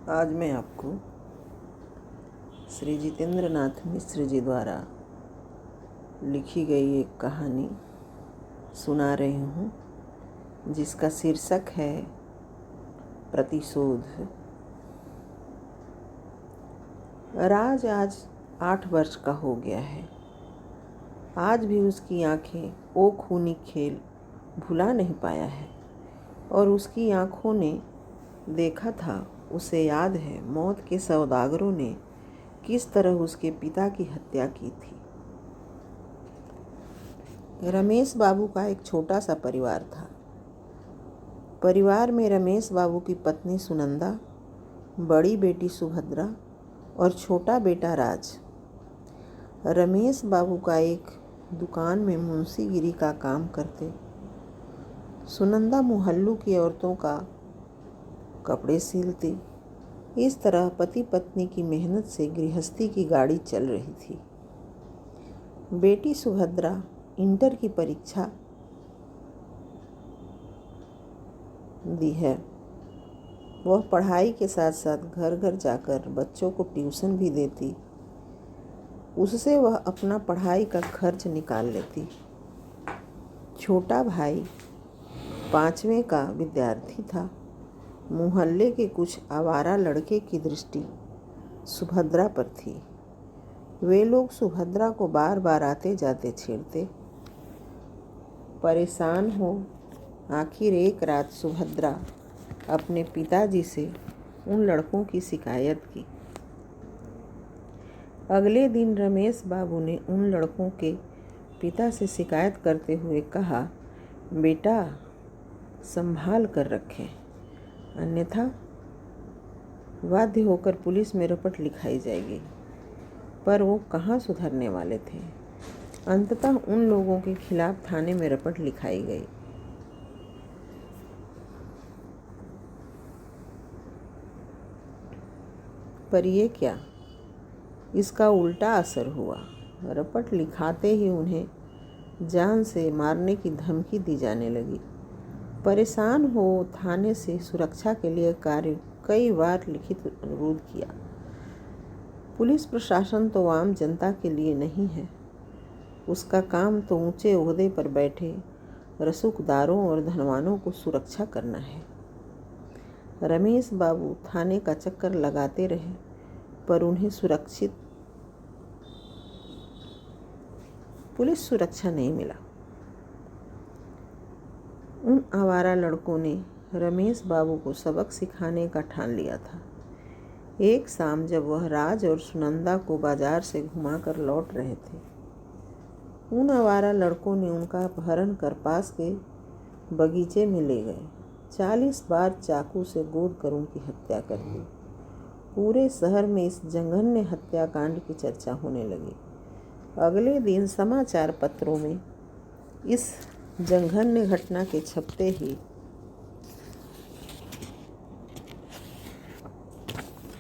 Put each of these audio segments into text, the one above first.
आज मैं आपको श्री जितेंद्र नाथ मिश्र जी द्वारा लिखी गई एक कहानी सुना रही हूँ, जिसका शीर्षक है प्रतिशोध। राज आज 8 वर्ष का हो गया है। आज भी उसकी आंखें वो खूनी खेल भुला नहीं पाया है और उसकी आंखों ने देखा था, उसे याद है मौत के सौदागरों ने किस तरह उसके पिता की हत्या की थी। रमेश बाबू का एक छोटा सा परिवार था। परिवार में रमेश बाबू की पत्नी सुनंदा, बड़ी बेटी सुभद्रा और छोटा बेटा राज। रमेश बाबू का एक दुकान में मुंशीगिरी का काम करते। सुनंदा मुहल्लों की औरतों का कपड़े सिलती। इस तरह पति पत्नी की मेहनत से गृहस्थी की गाड़ी चल रही थी। बेटी सुभद्रा इंटर की परीक्षा दी है। वह पढ़ाई के साथ साथ घर घर जाकर बच्चों को ट्यूशन भी देती। उससे वह अपना पढ़ाई का खर्च निकाल लेती। छोटा भाई 5वें का विद्यार्थी था। मुहल्ले के कुछ आवारा लड़के की दृष्टि सुभद्रा पर थी। वे लोग सुभद्रा को बार बार आते जाते छेड़ते। परेशान हो आखिर एक रात सुभद्रा अपने पिताजी से उन लड़कों की शिकायत की। अगले दिन रमेश बाबू ने उन लड़कों के पिता से शिकायत करते हुए कहा, बेटा संभाल कर रखें, अन्यथा बाध्य होकर पुलिस में रपट लिखाई जाएगी। पर वो कहाँ सुधरने वाले थे। अंततः उन लोगों के खिलाफ थाने में रपट लिखाई गई। पर ये क्या, इसका उल्टा असर हुआ। रपट लिखाते ही उन्हें जान से मारने की धमकी दी जाने लगी। परेशान हो थाने से सुरक्षा के लिए कई बार लिखित अनुरोध किया। पुलिस प्रशासन तो आम जनता के लिए नहीं है। उसका काम तो ऊंचे ओहदे पर बैठे रसूखदारों और धनवानों को सुरक्षा करना है। रमेश बाबू थाने का चक्कर लगाते रहे, पर उन्हें पुलिस सुरक्षा नहीं मिला। उन आवारा लड़कों ने रमेश बाबू को सबक सिखाने का ठान लिया था। एक शाम जब वह राज और सुनंदा को बाजार से घुमाकर लौट रहे थे, उन आवारा लड़कों ने उनका अपहरण कर पास के बगीचे में ले गए। 40 बार चाकू से गोद कर उनकी हत्या कर दी। पूरे शहर में इस जघन्य हत्याकांड की चर्चा होने लगी। अगले दिन समाचार पत्रों में इस जघन्य घटना के छपते ही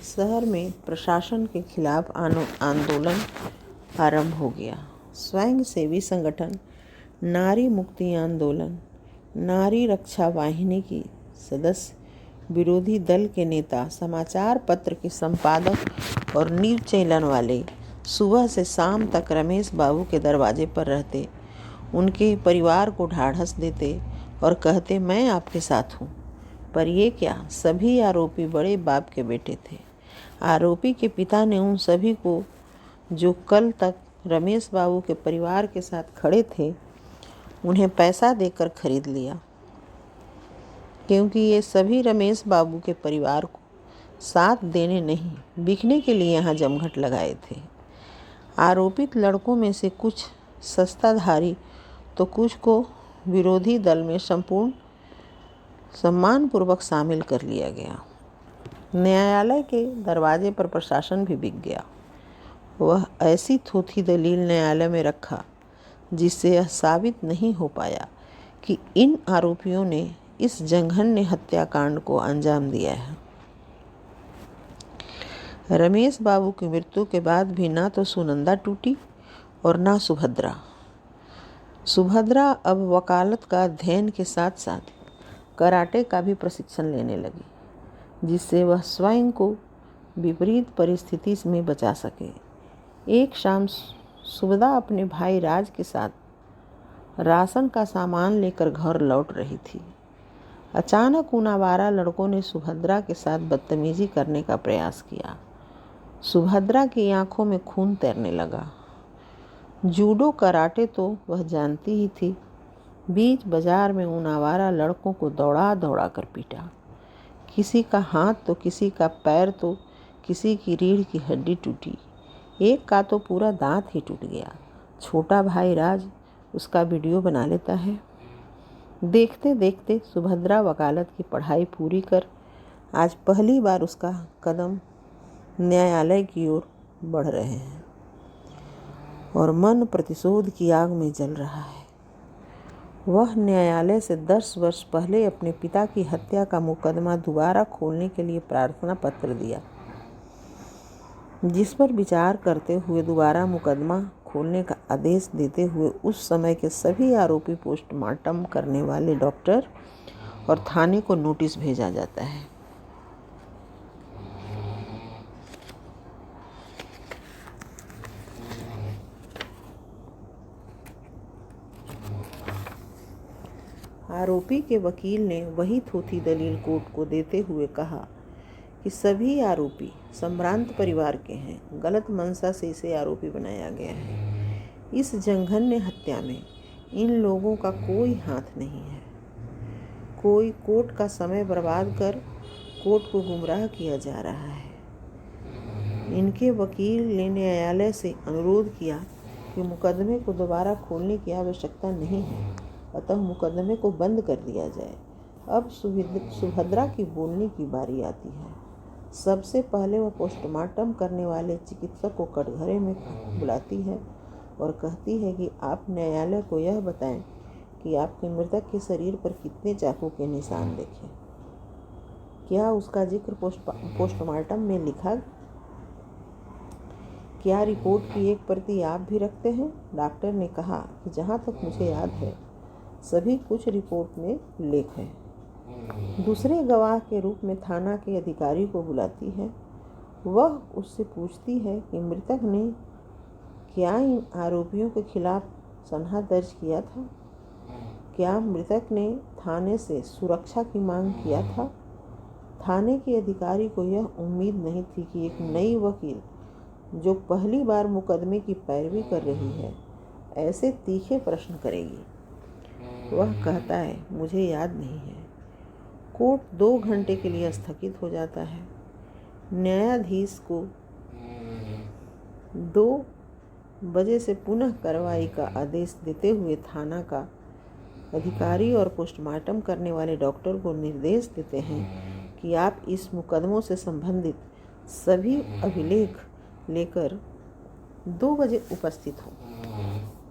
शहर में प्रशासन के खिलाफ आंदोलन आरंभ हो गया। स्वयं सेवी संगठन, नारी मुक्ति आंदोलन, नारी रक्षा वाहिनी की सदस्य, विरोधी दल के नेता, समाचार पत्र के संपादक और न्यूज चैनल वाले सुबह से शाम तक रमेश बाबू के दरवाजे पर रहते। उनके परिवार को ढाढ़स देते और कहते, मैं आपके साथ हूँ। पर ये क्या, सभी आरोपी बड़े बाप के बेटे थे। आरोपी के पिता ने उन सभी को, जो कल तक रमेश बाबू के परिवार के साथ खड़े थे, उन्हें पैसा देकर खरीद लिया, क्योंकि ये सभी रमेश बाबू के परिवार को साथ देने नहीं, बिकने के लिए यहाँ जमघट लगाए थे। आरोपित लड़कों में से कुछ सत्ताधारी तो कुछ को विरोधी दल में संपूर्ण सम्मानपूर्वक शामिल कर लिया गया। न्यायालय के दरवाजे पर प्रशासन भी बिक गया। वह ऐसी थोथी दलील न्यायालय में रखा जिससे यह साबित नहीं हो पाया कि इन आरोपियों ने इस जघन्य हत्याकांड को अंजाम दिया है। रमेश बाबू की मृत्यु के बाद भी ना तो सुनंदा टूटी और ना सुभद्रा। सुभद्रा अब वकालत का अध्ययन के साथ साथ कराटे का भी प्रशिक्षण लेने लगी। जिससे वह स्वयं को विपरीत परिस्थिति में बचा सके। एक शाम सुभद्रा अपने भाई राज के साथ राशन का सामान लेकर घर लौट रही थी। अचानक उन आवारा लड़कों ने सुभद्रा के साथ बदतमीजी करने का प्रयास किया। सुभद्रा की आंखों में खून तैरने लगा। जूडो कराटे तो वह जानती ही थी। बीच बाजार में उन आवारा लड़कों को दौड़ा दौड़ा कर पीटा। किसी का हाथ तो किसी का पैर तो किसी की रीढ़ की हड्डी टूटी। एक का तो पूरा दांत ही टूट गया। छोटा भाई राज उसका वीडियो बना लेता है। देखते देखते सुभद्रा वकालत की पढ़ाई पूरी कर आज पहली बार उसका कदम न्यायालय की ओर बढ़ रहे हैं और मन प्रतिशोध की आग में जल रहा है। वह न्यायालय से 10 वर्ष पहले अपने पिता की हत्या का मुकदमा दोबारा खोलने के लिए प्रार्थना पत्र दिया, जिस पर विचार करते हुए दोबारा मुकदमा खोलने का आदेश देते हुए उस समय के सभी आरोपी पोस्टमार्टम करने वाले डॉक्टर और थाने को नोटिस भेजा जाता है। आरोपी के वकील ने वही थोथी दलील कोर्ट को देते हुए कहा कि सभी आरोपी संभ्रांत परिवार के हैं। गलत मंशा से इसे आरोपी बनाया गया है। इस जघन्य हत्या में इन लोगों का कोई हाथ नहीं है। कोई कोर्ट का समय बर्बाद कर कोर्ट को गुमराह किया जा रहा है। इनके वकील ने न्यायालय से अनुरोध किया कि मुकदमे को दोबारा खोलने की आवश्यकता नहीं है, अतः मुकदमे को बंद कर दिया जाए। अब सुभद्रा की बोलने की बारी आती है। सबसे पहले वह पोस्टमार्टम करने वाले चिकित्सक को कटघरे में बुलाती है और कहती है कि आप न्यायालय को यह बताएं कि आपके मृतक के शरीर पर कितने चाकू के निशान देखे। क्या उसका जिक्र पोस्टमार्टम में लिखा? क्या रिपोर्ट की एक प्रति आप भी रखते हैं? डॉक्टर ने कहा कि जहाँ तक मुझे याद है सभी कुछ रिपोर्ट में उल्लेख है। दूसरे गवाह के रूप में थाना के अधिकारी को बुलाती है। वह उससे पूछती है कि मृतक ने क्या इन आरोपियों के खिलाफ सनहा दर्ज किया था? क्या मृतक ने थाने से सुरक्षा की मांग किया था? थाने के अधिकारी को यह उम्मीद नहीं थी कि एक नई वकील जो पहली बार मुकदमे की पैरवी कर रही है ऐसे तीखे प्रश्न करेगी। वह कहता है मुझे याद नहीं है। कोर्ट 2 घंटे के लिए स्थगित हो जाता है। न्यायाधीश को 2 बजे से पुनः कार्रवाई का आदेश देते हुए थाना का अधिकारी और पोस्टमार्टम करने वाले डॉक्टर को निर्देश देते हैं कि आप इस मुकदमों से संबंधित सभी अभिलेख लेकर 2 बजे उपस्थित हो।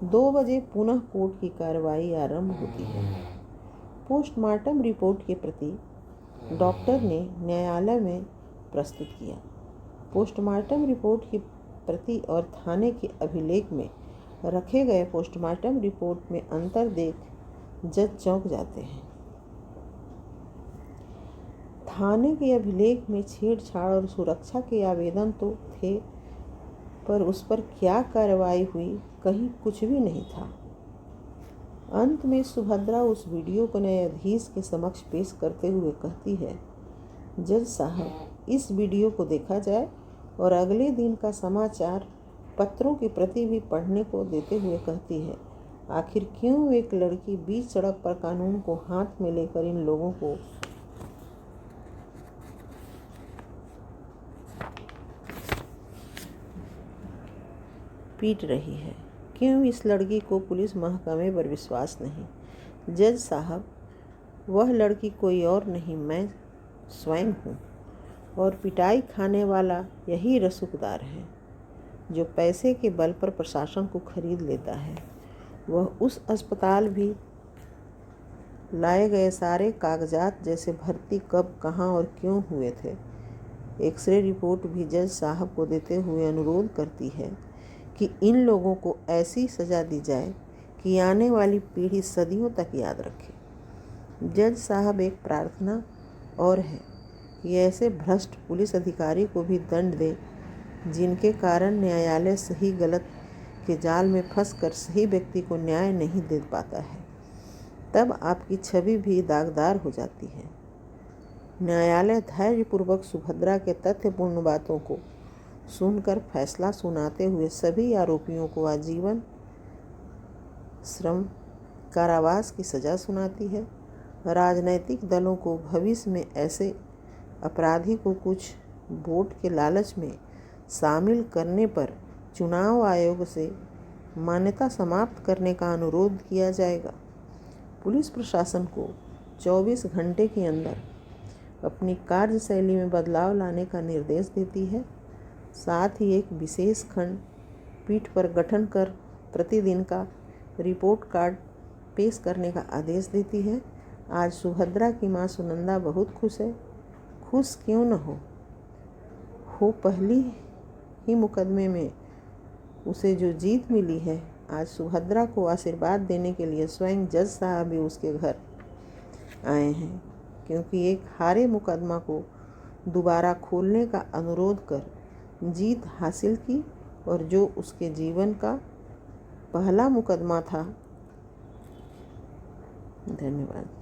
2 बजे पुनः कोर्ट की कार्रवाई आरंभ होती है। पोस्टमार्टम रिपोर्ट की प्रति डॉक्टर ने न्यायालय में प्रस्तुत किया। पोस्टमार्टम रिपोर्ट की प्रति और थाने के अभिलेख में रखे गए पोस्टमार्टम रिपोर्ट में अंतर देख जज चौंक जाते हैं। थाने के अभिलेख में छेड़छाड़ और सुरक्षा के आवेदन तो थे, पर उस पर क्या कार्रवाई हुई कहीं कुछ भी नहीं था। अंत में सुभद्रा उस वीडियो को न्यायाधीश के समक्ष पेश करते हुए कहती है, जज साहब, इस वीडियो को देखा जाए। और अगले दिन का समाचार पत्रों की प्रति भी पढ़ने को देते हुए कहती है, आखिर क्यों एक लड़की बीच सड़क पर कानून को हाथ में लेकर इन लोगों को पीट रही है? क्यों इस लड़की को पुलिस महकमे पर विश्वास नहीं? जज साहब, वह लड़की कोई और नहीं, मैं स्वयं हूँ। और पिटाई खाने वाला यही रसूखदार है जो पैसे के बल पर प्रशासन को खरीद लेता है। वह उस अस्पताल भी लाए गए सारे कागजात जैसे भर्ती कब, कहाँ और क्यों हुए थे। एक्सरे रिपोर्ट भी जज साहब को देते हुए अनुरोध करती है कि इन लोगों को ऐसी सज़ा दी जाए कि आने वाली पीढ़ी सदियों तक याद रखे। जज साहब, एक प्रार्थना और है कि ऐसे भ्रष्ट पुलिस अधिकारी को भी दंड दे जिनके कारण न्यायालय सही गलत के जाल में फंसकर सही व्यक्ति को न्याय नहीं दे पाता है। तब आपकी छवि भी दागदार हो जाती है। न्यायालय धैर्यपूर्वक सुभद्रा के तथ्यपूर्ण बातों को सुनकर फैसला सुनाते हुए सभी आरोपियों को आजीवन श्रम कारावास की सज़ा सुनाती है। राजनैतिक दलों को भविष्य में ऐसे अपराधी को कुछ वोट के लालच में शामिल करने पर चुनाव आयोग से मान्यता समाप्त करने का अनुरोध किया जाएगा। पुलिस प्रशासन को 24 घंटे के अंदर अपनी कार्यशैली में बदलाव लाने का निर्देश देती है। साथ ही एक विशेष खंड पीठ पर गठन कर प्रतिदिन का रिपोर्ट कार्ड पेश करने का आदेश देती है। आज सुभद्रा की मां सुनंदा बहुत खुश है। खुश क्यों न हो पहली ही मुकदमे में उसे जो जीत मिली है। आज सुभद्रा को आशीर्वाद देने के लिए स्वयं जज साहब भी उसके घर आए हैं, क्योंकि एक हारे मुकदमा को दोबारा खोलने का अनुरोध कर जीत हासिल की और जो उसके जीवन का पहला मुकदमा था। धन्यवाद।